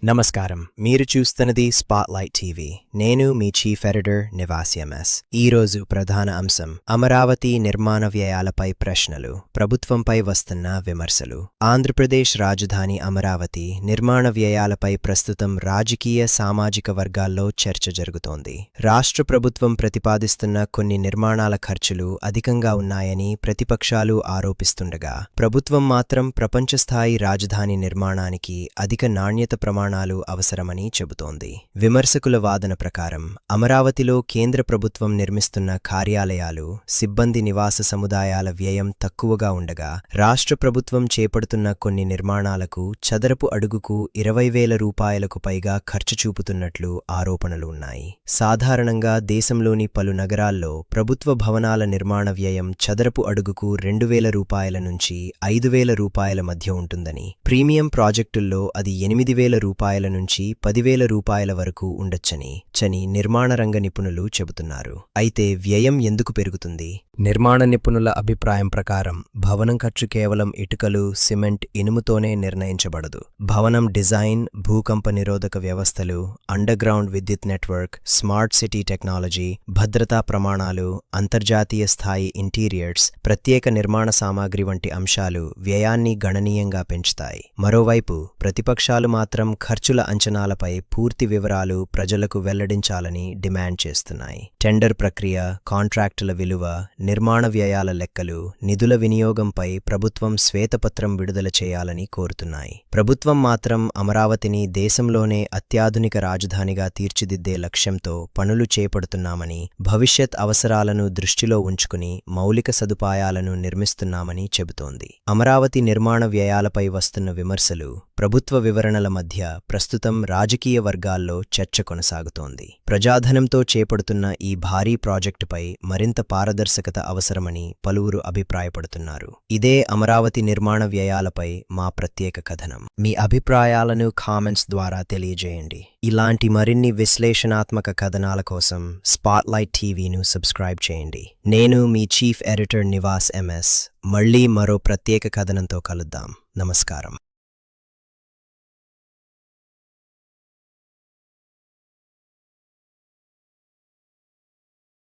నమస్కారం. మీరు చూస్తున్నది స్పాట్లైట్ టీవీ. నేను మీ చీఫ్ ఎడిటర్ నివాస్ ఎంఎస్. ఈరోజు ప్రధాన అంశం అమరావతి నిర్మాణ వ్యయాలపై ప్రశ్నలు, ప్రభుత్వంపై వస్తున్న విమర్శలు. ఆంధ్రప్రదేశ్ రాజధాని అమరావతి నిర్మాణ వ్యయాలపై ప్రస్తుతం రాజకీయ సామాజిక వర్గాల్లో చర్చ జరుగుతోంది. రాష్ట్ర ప్రభుత్వం ప్రతిపాదిస్తున్న కొన్ని నిర్మాణాల ఖర్చులు అధికంగా ఉన్నాయని ప్రతిపక్షాలు ఆరోపిస్తుండగా, ప్రభుత్వం మాత్రం ప్రపంచస్థాయి రాజధాని నిర్మాణానికి అధిక నాణ్యత ప్రమాణాలు అవసరమని చెబుతోంది. విమర్శకుల వాదన ప్రకారం అమరావతిలో కేంద్ర ప్రభుత్వం నిర్మిస్తున్న కార్యాలయాలు, సిబ్బంది నివాస సముదాయాల వ్యయం తక్కువగా ఉండగా, రాష్ట్ర ప్రభుత్వం చేపడుతున్న కొన్ని నిర్మాణాలకు చదరపు అడుగుకు 20,000 రూపాయలకు పైగా ఖర్చు చూపుతున్నట్లు ఆరోపణలు ఉన్నాయి. సాధారణంగా దేశంలోని పలు నగరాల్లో ప్రభుత్వ భవనాల నిర్మాణ వ్యయం చదరపు అడుగుకు 2,000 రూపాయల నుంచి 5,000 రూపాయల మధ్య ఉంటుందని, ప్రీమియం ప్రాజెక్టుల్లో అది 8,000 రూపాయల నుంచి 10,000 రూపాయల వరకు ఉండొచ్చని నిర్మాణ రంగ నిపుణులు చెబుతున్నారు. అయితే వ్యయం ఎందుకు పెరుగుతుంది? నిర్మాణ నిపుణుల అభిప్రాయం ప్రకారం భవనం ఖర్చు కేవలం ఇటుకలు, సిమెంట్, ఇనుముతోనే నిర్ణయించబడదు. భవనం డిజైన్, భూకంప నిరోధక వ్యవస్థలు, అండర్గ్రౌండ్ విద్యుత్ నెట్వర్క్, స్మార్ట్ సిటీ టెక్నాలజీ, భద్రతా ప్రమాణాలు, అంతర్జాతీయ స్థాయి ఇంటీరియర్స్, ప్రత్యేక నిర్మాణ సామాగ్రి వంటి అంశాలు వ్యయాన్ని గణనీయంగా పెంచుతాయి. మరోవైపు ప్రతిపక్షాలు మాత్రం ఖర్చుల అంచనాలపై పూర్తి వివరాలు ప్రజలకు వెల్లడించాలని డిమాండ్ చేస్తున్నాయి. టెండర్ ప్రక్రియ, కాంట్రాక్టుల విలువ, నిర్మాణ వ్యయాల లెక్కలు, నిధుల వినియోగంపై ప్రభుత్వం శ్వేతపత్రం విడుదల చేయాలని కోరుతున్నాయి. ప్రభుత్వం మాత్రం అమరావతిని దేశంలోనే అత్యాధునిక రాజధానిగా తీర్చిదిద్దే లక్ష్యంతో పనులు చేపడుతున్నామని, భవిష్యత్ అవసరాలను దృష్టిలో ఉంచుకుని మౌలిక సదుపాయాలను నిర్మిస్తున్నామని చెబుతోంది. అమరావతి నిర్మాణ వ్యయాలపై వస్తున్న విమర్శలు, ప్రభుత్వ వివరణల మధ్య ప్రస్తుతం రాజకీయ వర్గాల్లో చర్చ కొనసాగుతోంది. ప్రజాధనంతో చేపడుతున్న ఈ భారీ ప్రాజెక్టుపై మరింత పారదర్శకత అవసరమని పలువురు అభిప్రాయపడుతున్నారు. ఇదే అమరావతి నిర్మాణ వ్యయాలపై మా ప్రత్యేక కథనం. మీ అభిప్రాయాలను కామెంట్స్ ద్వారా తెలియజేయండి. ఇలాంటి మరిన్ని విశ్లేషణాత్మక కథనాల కోసం స్పాట్లైట్ టీవీను సబ్స్క్రైబ్ చేయండి. నేను మీ చీఫ్ ఎడిటర్ నివాస్ ఎంఎస్. మళ్లీ మరో ప్రత్యేక కథనంతో కలుద్దాం. నమస్కారం.